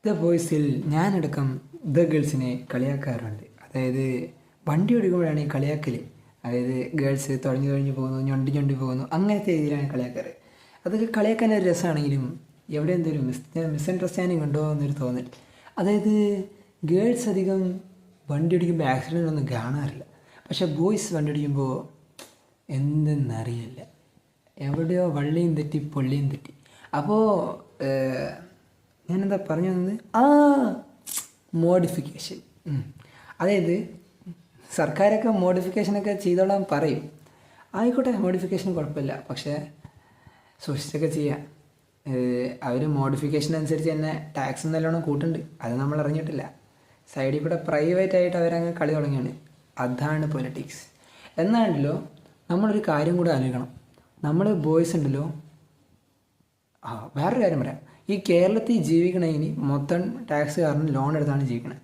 The ബോയ്സിൽ ഞാനടക്കം the ഗേൾസിനെ കളിയാക്കാറുണ്ട്. അതായത് വണ്ടി ഓടിക്കുമ്പോഴാണ് ഈ കളിയാക്കൽ. അതായത് ഗേൾസ് തുഴഞ്ഞു പോകുന്നു, ഞൊണ്ടി പോകുന്നു, അങ്ങനത്തെ രീതിയിലാണ് കളിയാക്കാറ്. അതൊക്കെ കളിയാക്കാൻ ഒരു രസമാണെങ്കിലും എവിടെ എന്തൊരു മിസ്അണ്ടർസ്റ്റാൻഡിങ് ഉണ്ടോ എന്നൊരു തോന്നൽ. അതായത് ഗേൾസ് അധികം വണ്ടി ഓടിക്കുമ്പോൾ ആക്സിഡൻ്റ് ഒന്നും കാണാറില്ല. പക്ഷേ ബോയ്സ് വണ്ടി ഓടിക്കുമ്പോൾ എന്തെന്നറിയില്ല, എവിടെയോ വള്ളിയും തെറ്റി പൊള്ളിയും തെറ്റി. അപ്പോൾ ഞാനെന്താ പറഞ്ഞു വന്നത്, മോഡിഫിക്കേഷൻ. അതായത് സർക്കാരൊക്കെ മോഡിഫിക്കേഷനൊക്കെ ചെയ്തോളാൻ പറയും. ആയിക്കോട്ടെ, മോഡിഫിക്കേഷൻ കുഴപ്പമില്ല, പക്ഷേ സൂക്ഷിച്ചൊക്കെ ചെയ്യാം. അവർ മോഡിഫിക്കേഷൻ അനുസരിച്ച് തന്നെ ടാക്സ് നല്ലോണം കൂട്ടുന്നുണ്ട്, അത് നമ്മൾ അറിഞ്ഞിട്ടില്ല. സൈഡിൽ കൂടെ പ്രൈവറ്റായിട്ട് അവരങ്ങ് കളി തുടങ്ങിയാണ്. അതാണ് പൊളിറ്റിക്സ്. എന്നാണല്ലോ നമ്മളൊരു കാര്യം കൂടെ ആലോചിക്കണം. നമ്മൾ ബോയ്സ് ഉണ്ടല്ലോ, വേറൊരു കാര്യം പറയാം. ഈ കേരളത്തിൽ ജീവിക്കണതിന് മൊത്തം ടാക്സ് കാരണം ലോൺ എടുത്താണ് ജീവിക്കണത്.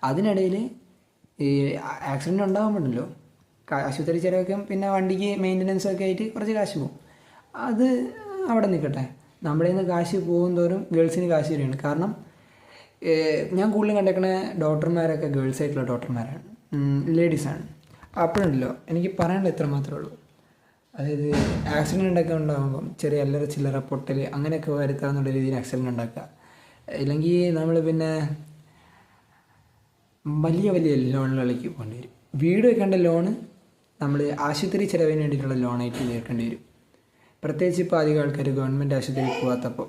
അതിനിടയിൽ ഈ ആക്സിഡൻറ്റ് ഉണ്ടാകുമ്പോഴല്ലോ ആശുപത്രി ചിലവൊക്കെ, പിന്നെ വണ്ടിക്ക് മെയിൻ്റനൻസൊക്കെ ആയിട്ട് കുറച്ച് കാശ് പോകും. അത് അവിടെ നിൽക്കട്ടെ. നമ്മുടെ നിന്ന് കാശ് പോകും തോറും ഗേൾസിന് കാശ് വരികയാണ്. കാരണം ഞാൻ കൂടുതലും കണ്ടേക്കണ ഡോക്ടർമാരൊക്കെ ഗേൾസ് ആയിട്ടുള്ള ഡോക്ടർമാരാണ്, ലേഡീസാണ്. അപ്പോഴുണ്ടല്ലോ എനിക്ക് പറയാനുള്ള ഇത്ര മാത്രമേ ഉള്ളൂ. അതായത് ആക്സിഡൻ്റ് ഒക്കെ ഉണ്ടാകുമ്പം ചെറിയ അല്ലറ ചില്ലറ പൊട്ടൽ അങ്ങനെയൊക്കെ വരുത്താന്നുള്ള രീതിയിൽ ആക്സിഡൻ്റ് ഉണ്ടാക്കുക. ഇല്ലെങ്കിൽ നമ്മൾ പിന്നെ വലിയ വലിയ ലോണുകളിലേക്ക് പോകേണ്ടി വരും. വീട് വെക്കേണ്ട ലോണ് നമ്മൾ ആശുപത്രി ചിലവിന് വേണ്ടിയിട്ടുള്ള ലോണായിട്ട് തീർക്കേണ്ടി വരും. പ്രത്യേകിച്ച് ഇപ്പോൾ അധികം ആൾക്കാർ ഗവൺമെൻറ് ആശുപത്രിയിൽ പോകാത്തപ്പോൾ.